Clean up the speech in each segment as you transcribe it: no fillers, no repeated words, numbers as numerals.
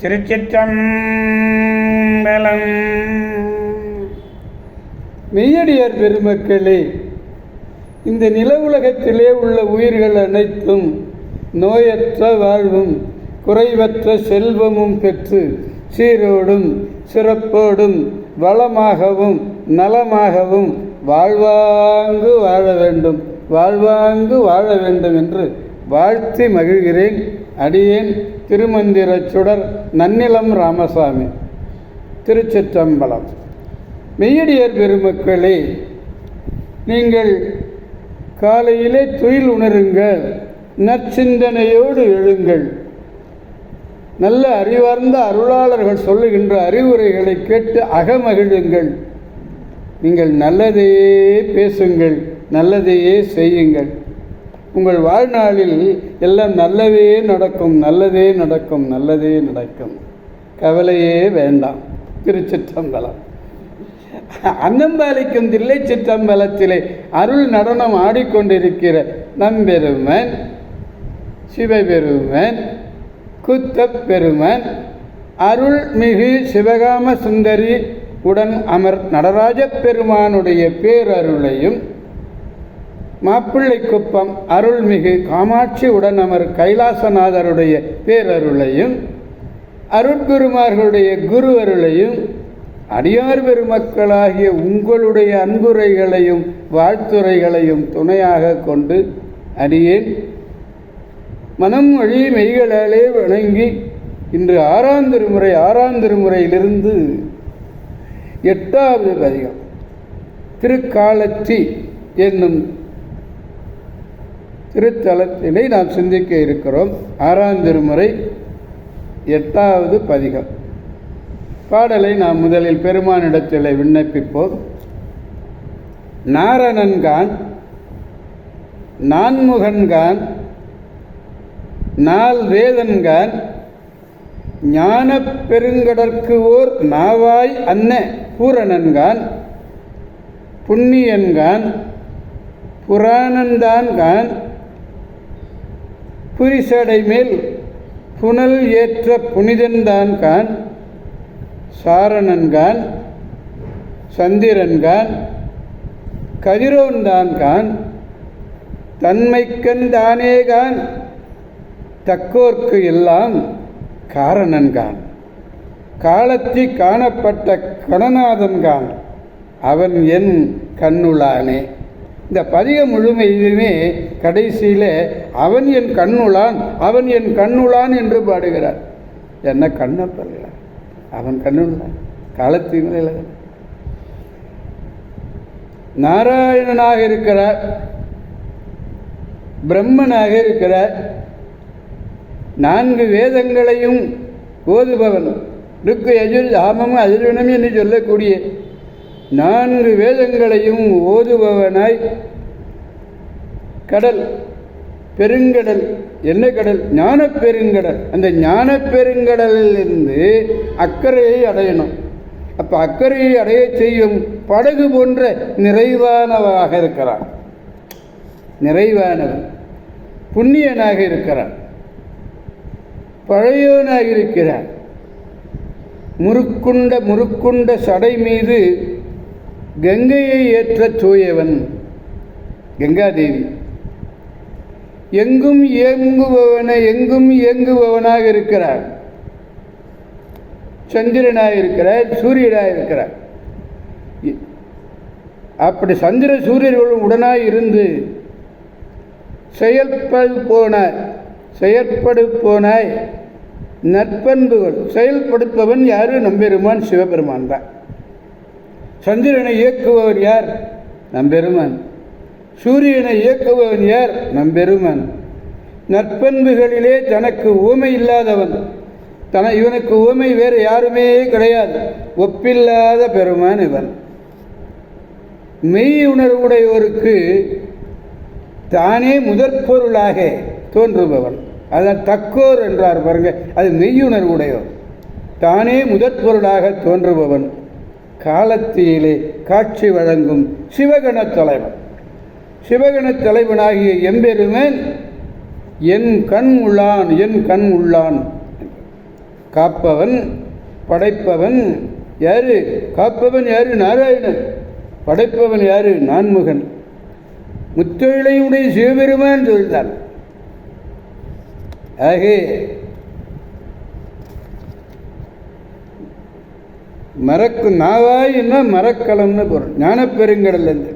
திருச்சிற்றம்பலம். மெய்யடியார் பெருமக்களே, இந்த நில உலகத்திலே உள்ள உயிர்கள் அனைத்தும் நோயற்ற வாழ்வும் குறைவற்ற செல்வமும் பெற்று சீரோடும் சிறப்போடும் வளமாகவும் நலமாகவும் வாழ்வாங்கு வாழ வேண்டும், வாழ்வாங்கு வாழ வேண்டும் என்று வாழ்த்தி மகிழ்கிறேன். அடியேன் திருமந்திர சுடர் நன்னிலம் ராமசாமி, திருச்சிற்றம்பலம். மெய்யடியார் பெருமக்களே, நீங்கள் காலையிலே துயில் உணருங்கள், நற்சிந்தனையோடு எழுங்கள். நல்ல அறிவார்ந்த அருளாளர்கள் சொல்லுகின்ற அறிவுரைகளை கேட்டு அகமகிழுங்கள். நீங்கள் நல்லதையே பேசுங்கள், நல்லதையே செய்யுங்கள். உங்கள் வாழ்நாளில் எல்லாம் நல்லதே நடக்கும், நல்லதே நடக்கும், நல்லதே நடக்கும். கவலையே வேண்டாம். திருச்சிற்றம்பலம். அன்னம்பாலிக்கும் தில்லை சிற்றம்பலத்திலே அருள் நடனம் ஆடிக்கொண்டிருக்கிற நம்பெருமன் சிவபெருமன் குத்தப்பெருமன் அருள்மிகு சிவகாம சுந்தரி உடன் அமர் நடராஜ பெருமானுடைய பேரருளையும், மாப்பிள்ளை குப்பம் அருள்மிகு காமாட்சி உடனமர் கைலாசநாதருடைய பேரருளையும், அருட்குருமார்களுடைய குரு அருளையும், அடியார் பெருமக்களாகிய உங்களுடைய அன்புரைகளையும் வாழ்த்துரைகளையும் துணையாக கொண்டு அடியேன் மனம் வழி மெய்களாலே வணங்கி இன்று ஆறாம் திருமுறையிலிருந்து 8வது பதிகம் திருக்காலத்தி என்னும் திருத்தலத்தினை நாம் சிந்திக்க இருக்கிறோம். 6ஆம் திருமுறை 8வது பதிகம். பாடலை நாம் முதலில் பெருமானிடத்தில் விண்ணப்பிப்போம். நாரணன்கான் நான்முகன்கான் நால் வேதன்கான் ஞான பெருங்கடற்கு ஓர் நாவாய் அன்ன பூரணன்கான் புண்ணியன்கான் புராணந்தான்கான் புரிசடை மேல் புனல் ஏற்ற புனிதன்தான்கான் சாரணன்கான் சந்திரன்கான் கதிரோன்தான்கான் தன்மைக்கன் தானேகான் தக்கோர்க்கு எல்லாம் காரணன்கான் காலத்தி காணப்பட்ட கணநாதன்கான் அவன் என் கண்ணுளானே. இந்த பதிகம் முழுமையுமே கடைசியில் அவன் என் கண்ணுளான், அவன் என் கண்ணுளான் என்று பாடுகிறார். என்ன கண்ணப்பல்ல, அவன் கண்ணுள்ளான். காலத்தின் நாராயணனாக இருக்கிறார், பிரம்மனாக இருக்கிறார். 4 வேதங்களையும் ஓதுபவன், ருக்கு யஜுர் சாமம் அதிர்வனம் என்று சொல்லக்கூடிய 4 வேதங்களையும் ஓதுபவனாய் கடல் பெருங்கடல், என்ன கடல்? ஞான பெருங்கடல். அந்த ஞான பெருங்கடலிலிருந்து அக்கறையை அடையணும். அப்போ அக்கறையை அடைய செய்யும் படகு போன்ற நிறைவானவராக இருக்கிறான். நிறைவானவன் புண்ணியனாக இருக்கிறான், பழையோனாக இருக்கிறான். முறுக்குண்ட சடை மீது கங்கையை ஏற்ற தூயவன் கங்காதேவி. எங்கும் இயங்குபவனாக இருக்கிறார். சந்திரனாக இருக்கிறார், சூரியனாக இருக்கிறார். அப்படி சந்திர சூரியர்களும் உடனாய் இருந்து செயற்படு போனாய் நற்பண்புகள் செயல்படுப்பவன் யாரு? நம்பெருமான் சிவபெருமான் தான். சந்திரனை இயக்குபவன் யார்? நம்பெருமான். சூரியனை இயக்குபவன் யார்? நம்பெருமான். நற்பண்புகளிலே தனக்கு உவமை இல்லாதவன், இவனுக்கு உவமை வேறு யாருமே கிடையாது, ஒப்பில்லாத பெருமான் இவன். மெய் உணர்வுடையோருக்கு தானே முதற்பொருளாக தோன்றுபவன். அதான் தக்கோர் என்றார் பாருங்க, அது மெய்யுணர்வுடையோர். தானே முதற்பொருளாக தோன்றுபவன், காலத்திலே காட்சி வழங்கும் சிவகண தலைவன். சிவகண தலைவனாகிய எம்பெருமன் என் கண் உள்ளான், என் கண் உள்ளான். காப்பவன் படைப்பவன் யாரு? காப்பவன் யாரு? நாராயணன். படைப்பவன் யாரு? நான்முகன். முத்தொழிலையுடைய சிவபெருமான் சொல்லிட்டார். ஆகே நாவாய்னா மரக்கலம்னு பொருள். ஞானப்பெருங்கடல் என்று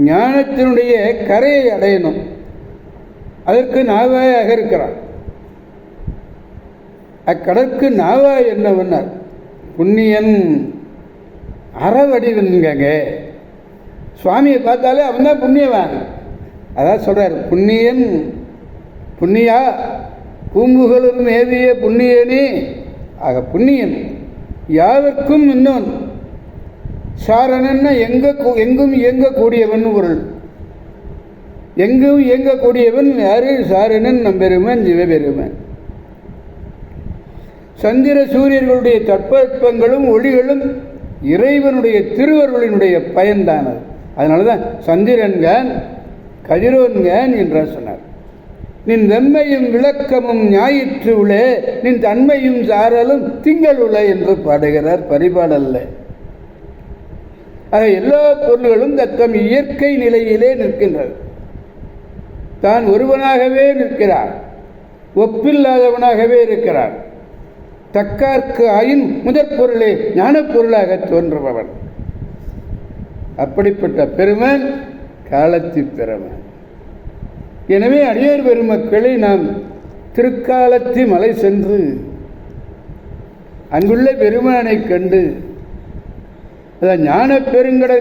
ஞானத்தினுடைய கரையை அடையணும். அதற்கு நாவாயாக இருக்கிறான். அக்கடற்கு நாவாய் என்னவென்னார்? புண்ணியன் அறவடிவன்காங்க. சுவாமியை பார்த்தாலே அவன் தான் புண்ணியவான். அதான் சொல்றார், புண்ணியன் புண்ணியா பூம்புகளும் ஏவிய புண்ணியனே. ஆக புண்ணியன் யாவர்க்கும் இன்னொன். சாரணன்னா எங்கும் இயங்கக்கூடியவன் பொருள். எங்கும் இயங்கக்கூடியவன் யாரு? சாரணன் நம்பெருமன் சிவபெருமன். சந்திர சூரியர்களுடைய தட்பவெப்பங்களும் ஒளிகளும் இறைவனுடைய திருவருளினுடைய பயன்தானது. அதனால தான் சந்திரன்கான் கதிரோன்கான் என்று சொன்னார். நின் வெம்மையும் விளக்கமும் ஞாயிற்று உளே, நின் தன்மையும் சாரலும் திங்கள் உள என்று பாடுகிறார் பரிபாடல்ல. ஆக எல்லா பொருள்களும் தத்தம் இயற்கை நிலையிலே நிற்கின்றது. தான் ஒருவனாகவே நிற்கிறார், ஒப்பில்லாதவனாகவே இருக்கிறார். தக்கார்க்கு ஆயின் முதற் பொருளே ஞானப் பொருளாக தோன்றுபவன். அப்படிப்பட்ட பெருமன் காலத்தி பெருமன். எனவே அடியார் பெருமக்களை நாம் திருக்காலத்தி மலை சென்று அங்குள்ள பெருமானை கண்டு ஞான பெருங்கடல்